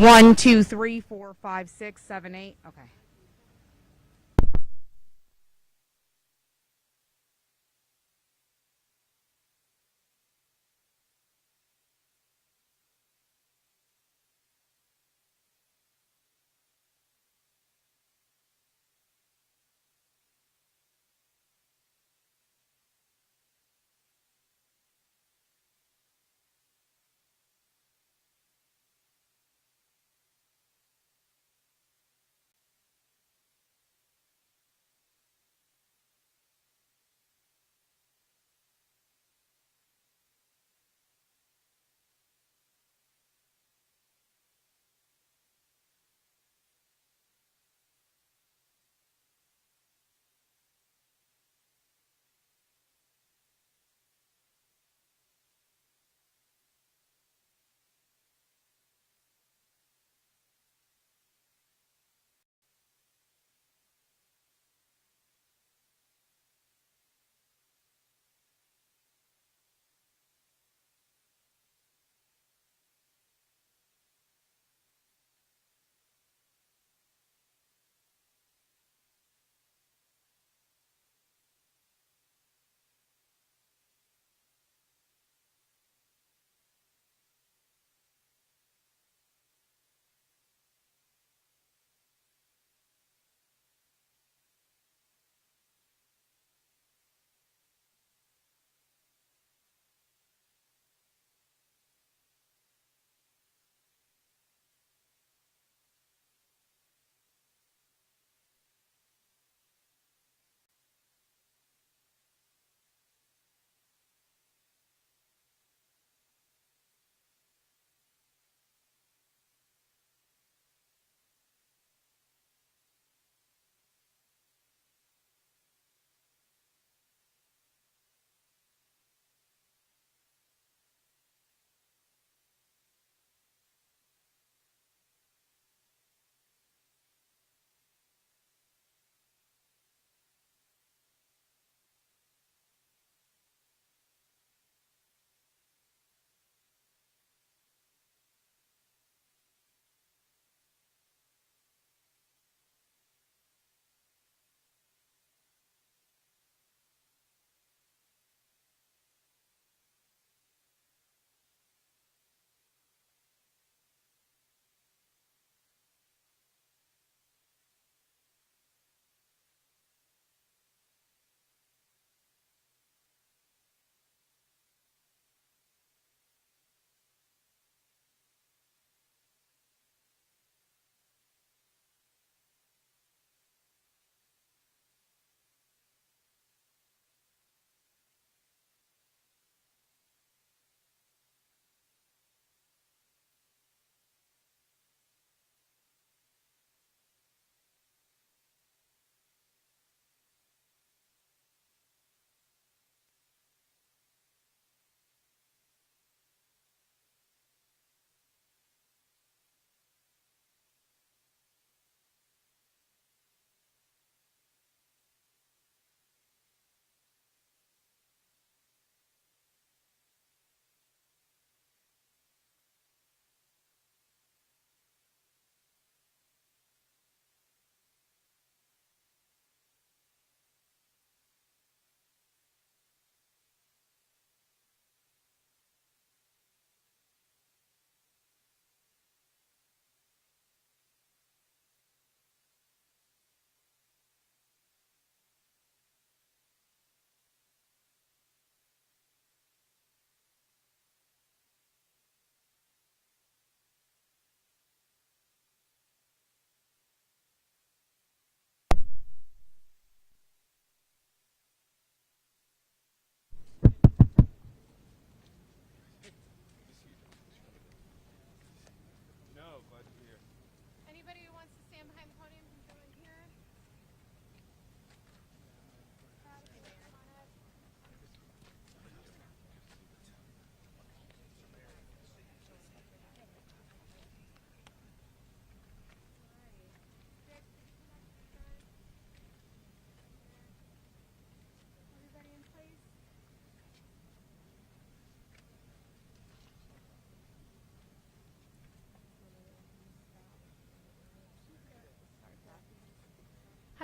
1, 2, 3, 4, 5, 6, 7, 8. Okay.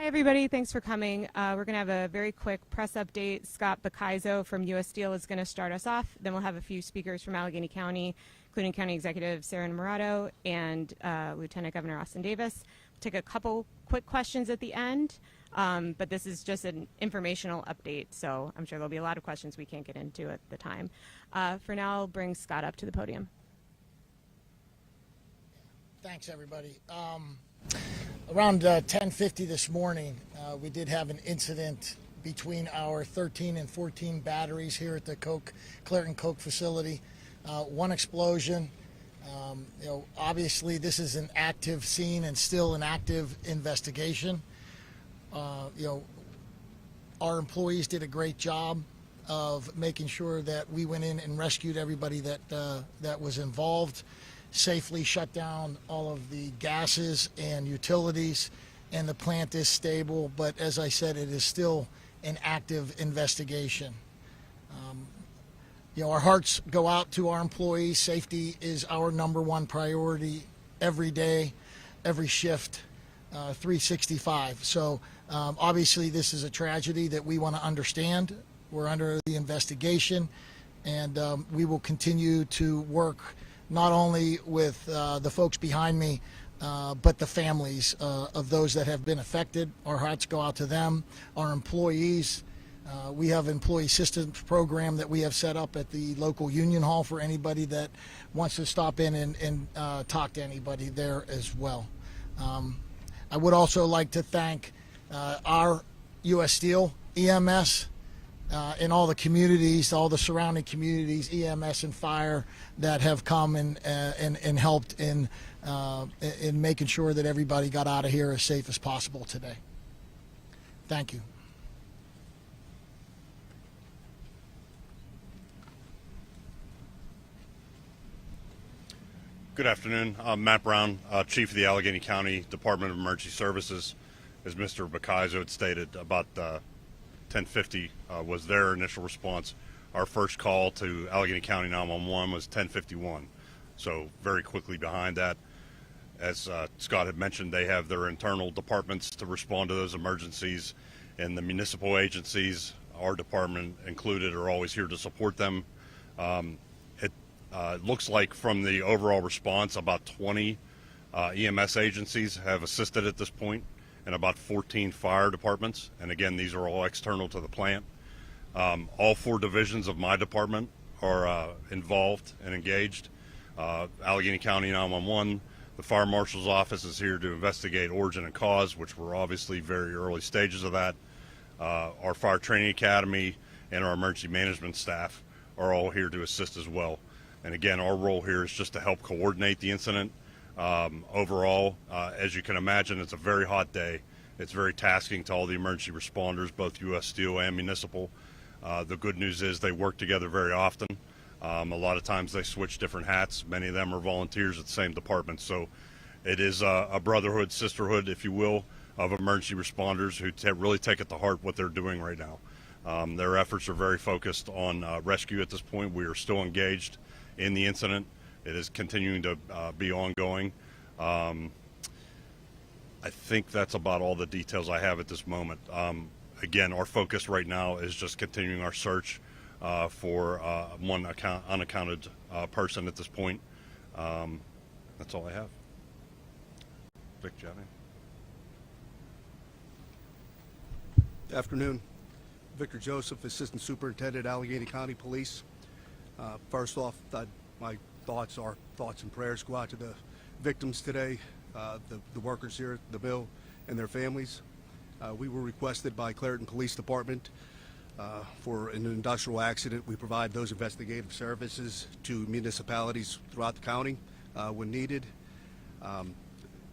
Hi, everybody. Thanks for coming. We're going to have a very quick press update. Scott Bacaizo from U.S. Steel is going to start us off. Then we'll have a few speakers from Allegheny County, including County Executive Sarah Murato and Lieutenant Governor Austin Davis. We'll take a couple quick questions at the end, but this is just an informational update, so I'm sure there'll be a lot of questions we can't get into at the time. For now, I'll bring Scott up to the podium. Thanks, everybody. Around 10:50 this morning, we did have an incident between our 13 and 14 batteries here at the Clairton Coke facility. One explosion. Obviously, this is an active scene and still an active investigation. Our employees did a great job of making sure that we went in and rescued everybody that was involved, safely shut down all of the gases and utilities, and the plant is stable, but as I said, it is still an active investigation. Our hearts go out to our employees. Safety is our #1 priority every day, every shift, 365. So obviously this is a tragedy that we want to understand. We're under the investigation, and we will continue to work not only with the folks behind me, but the families of those that have been affected. Our hearts go out to them, our employees. We have an employee assistance program that we have set up at the local union hall for anybody that wants to stop in and talk to anybody there as well. I would also like to thank our U.S. Steel, EMS, in all the communities, all the surrounding communities, EMS and fire, that have come and helped in making sure that everybody got out of here as safe as possible today. Thank you. Good afternoon. I'm Matt Brown, Chief of the Allegheny County Department of Emergency Services. As Mr. Bacaizo had stated, about 10:50 was their initial response. Our first call to Allegheny County 911 was 10:51, so very quickly behind that. As Scott had mentioned, they have their internal departments to respond to those emergencies, and the municipal agencies, our department included, are always here to support them. It looks like from the overall response, about 20 EMS agencies have assisted at this point, and about 14 fire departments. And again, these are all external to the plant. All 4 divisions of my department are involved and engaged. Allegheny County 911, the Fire Marshal's office is here to investigate origin and cause, which we're obviously very early stages of that. Our Fire Training Academy and our emergency management staff are all here to assist as well. And again, our role here is just to help coordinate the incident. Overall, as you can imagine, it's a very hot day. It's very tasking to all the emergency responders, both U.S. Steel and municipal. The good news is they work together very often. A lot of times they switch different hats. Many of them are volunteers at the same department. So it is a brotherhood, sisterhood, if you will, of emergency responders who really take it to heart what they're doing right now. Their efforts are very focused on rescue at this point. We are still engaged in the incident. It is continuing to be ongoing. I think that's about all the details I have at this moment. Again, our focus right now is just continuing our search for one unaccounted person at this point. That's all I have. Vic, do you have any? Afternoon. Victor Joseph, Assistant Superintendent, Allegheny County Police. First off, my thoughts and prayers go out to the victims today, the workers here at the mill and their families. We were requested by Clairton Police Department for an industrial accident. We provide those investigative services to municipalities throughout the county when needed.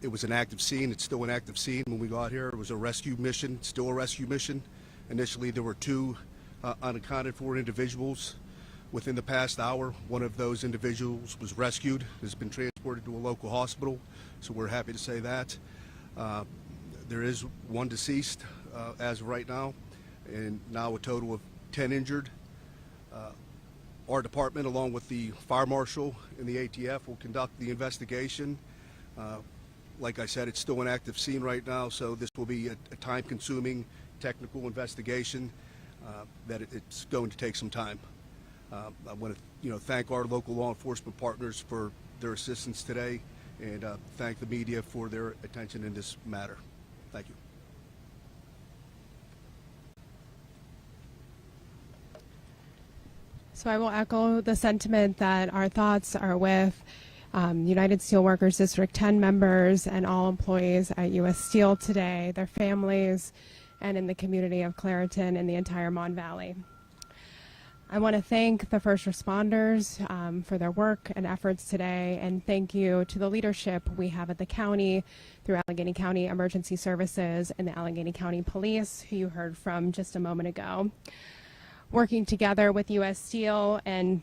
It was an active scene. It's still an active scene. When we got here, it was a rescue mission, still a rescue mission. Initially, there were 2 unaccounted for individuals. Within the past hour, one of those individuals was rescued, has been transported to a local hospital, so we're happy to say that. There is 1 deceased as of right now, and now a total of 10 injured. Our department, along with the Fire Marshal and the ATF, will conduct the investigation. Like I said, it's still an active scene right now, so this will be a time-consuming technical investigation that it's going to take some time. I want to, thank our local law enforcement partners for their assistance today, and thank the media for their attention in this matter. Thank you. So I will echo the sentiment that our thoughts are with United Steelworkers District 10 members and all employees at U.S. Steel today, their families, and in the community of Clairton and the entire Mon Valley. I want to thank the first responders for their work and efforts today, and thank you to the leadership we have at the county through Allegheny County Emergency Services and the Allegheny County Police, who you heard from just a moment ago. Working together with U.S. Steel and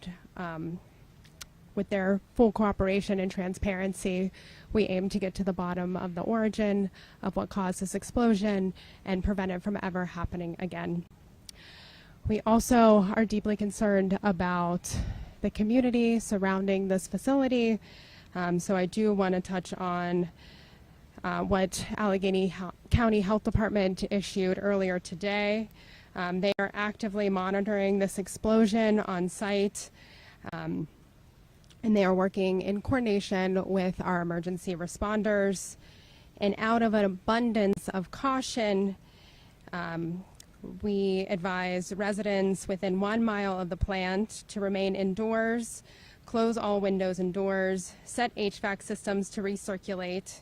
with their full cooperation and transparency, we aim to get to the bottom of the origin of what caused this explosion and prevent it from ever happening again. We also are deeply concerned about the community surrounding this facility. So I do want to touch on what Allegheny County Health Department issued earlier today. They are actively monitoring this explosion on site, and they are working in coordination with our emergency responders. And out of an abundance of caution, we advise residents within 1 mile of the plant to remain indoors, close all windows and doors, set HVAC systems to recirculate,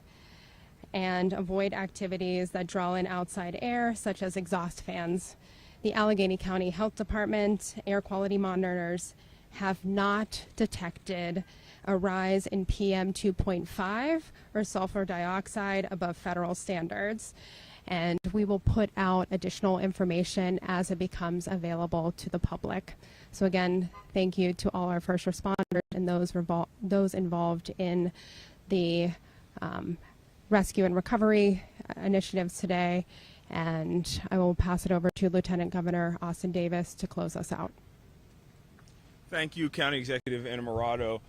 and avoid activities that draw in outside air, such as exhaust fans. The Allegheny County Health Department air quality monitors have not detected a rise in PM 2.5 or sulfur dioxide above federal standards. And we will put out additional information as it becomes available to the public. So again, thank you to all our first responders and those involved in the rescue and recovery initiatives today. And I will pass it over to Lieutenant Governor Austin Davis to close us out. Thank you, County Executive Innamorato.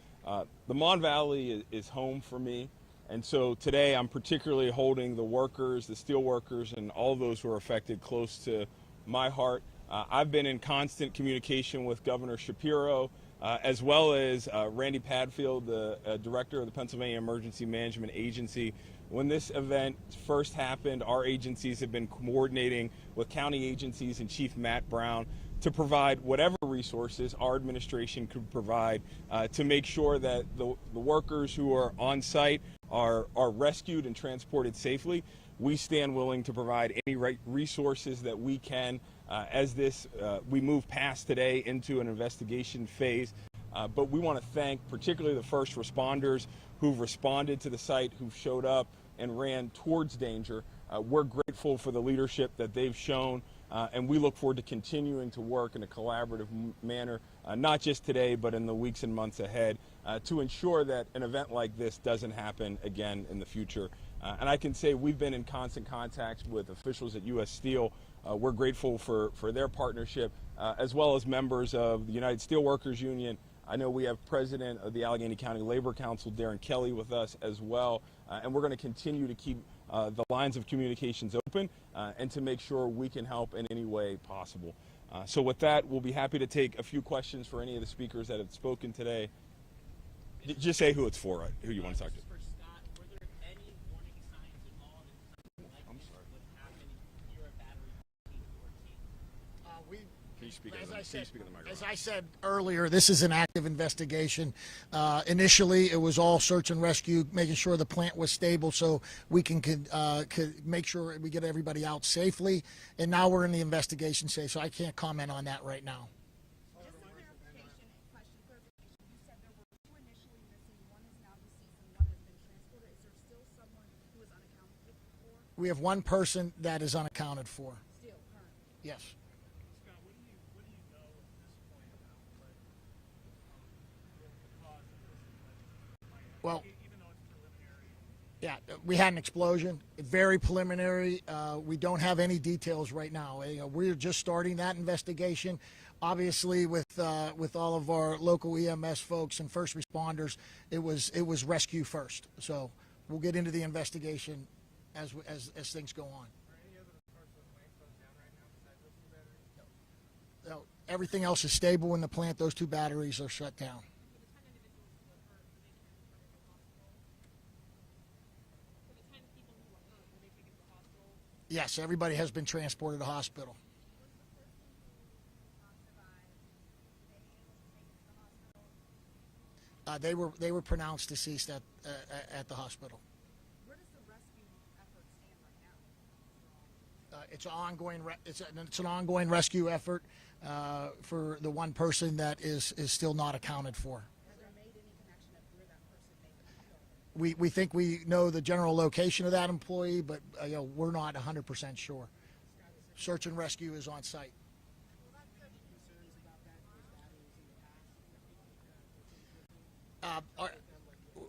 The Mon Valley is home for me, and so today I'm particularly holding the workers, the steel workers, and all those who are affected close to my heart. I've been in constant communication with Governor Shapiro, as well as Randy Padfield, the director of the Pennsylvania Emergency Management Agency. When this event first happened, our agencies have been coordinating with county agencies and Chief Matt Brown to provide whatever resources our administration could provide to make sure that the workers who are on site are rescued and transported safely. We stand willing to provide any resources that we can as we move past today into an investigation phase. But we want to thank particularly the first responders who've responded to the site, who've showed up and ran towards danger. We're grateful for the leadership that they've shown, and we look forward to continuing to work in a collaborative manner, not just today, but in the weeks and months ahead, to ensure that an event like this doesn't happen again in the future. And I can say we've been in constant contact with officials at U.S. Steel. We're grateful for their partnership, as well as members of the United Steelworkers Union. I know we have President of the Allegheny County Labor Council, Darren Kelly, with us as well, and we're going to continue to keep the lines of communications open and to make sure we can help in any way possible. So with that, we'll be happy to take a few questions for any of the speakers that have spoken today. Just say who it's for, who you want to talk to. As I said earlier, this is an active investigation. Initially, it was all search and rescue, making sure the plant was stable so we could make sure we get everybody out safely. And now we're in the investigation stage, so I can't comment on that right now. We have one person that is unaccounted for. Yes. Well, yeah, we had an explosion, very preliminary. We don't have any details right now. We're just starting that investigation. Obviously, with all of our local EMS folks and first responders, it was rescue first. So we'll get into the investigation as things go on. No, everything else is stable in the plant. Those 2 batteries are shut down. Yes, everybody has been transported to hospital. They were pronounced deceased at the hospital. Where does the rescue effort stand right now? It's an ongoing rescue effort for the one person that is still not accounted for. Has there made any connection of where that person may be? We think we know the general location of that employee, but we're not 100% sure. Search and rescue is on site.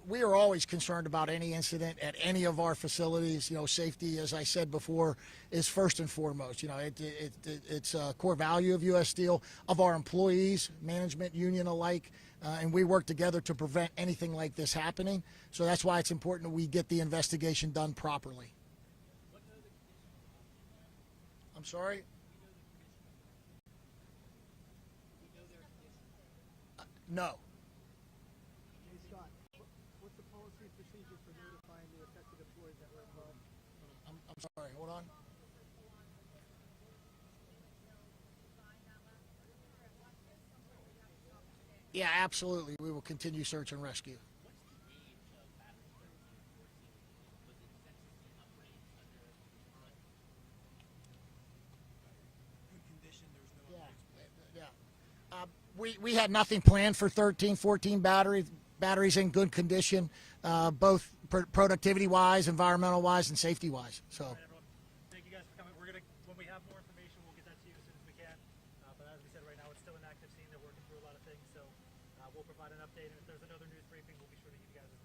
We are always concerned about any incident at any of our facilities. Safety, as I said before, is first and foremost. It's a core value of U.S. Steel, of our employees, management, union alike, and we work together to prevent anything like this happening. So that's why it's important that we get the investigation done properly. I'm sorry? No. What's the policy and procedure for notifying the affected employees that were involved? I'm sorry, hold on. Yeah, absolutely. We will continue search and rescue. We had nothing planned for 13, 14 batteries in good condition, both productivity-wise, environmental-wise, and safety-wise. So. All right, everyone. Thank you guys for coming. When we have more information, we'll get that to you as soon as we can. But as we said, right now it's still an active scene. They're working through a lot of things, so we'll provide an update. And if there's another news briefing, we'll be sure to give you guys a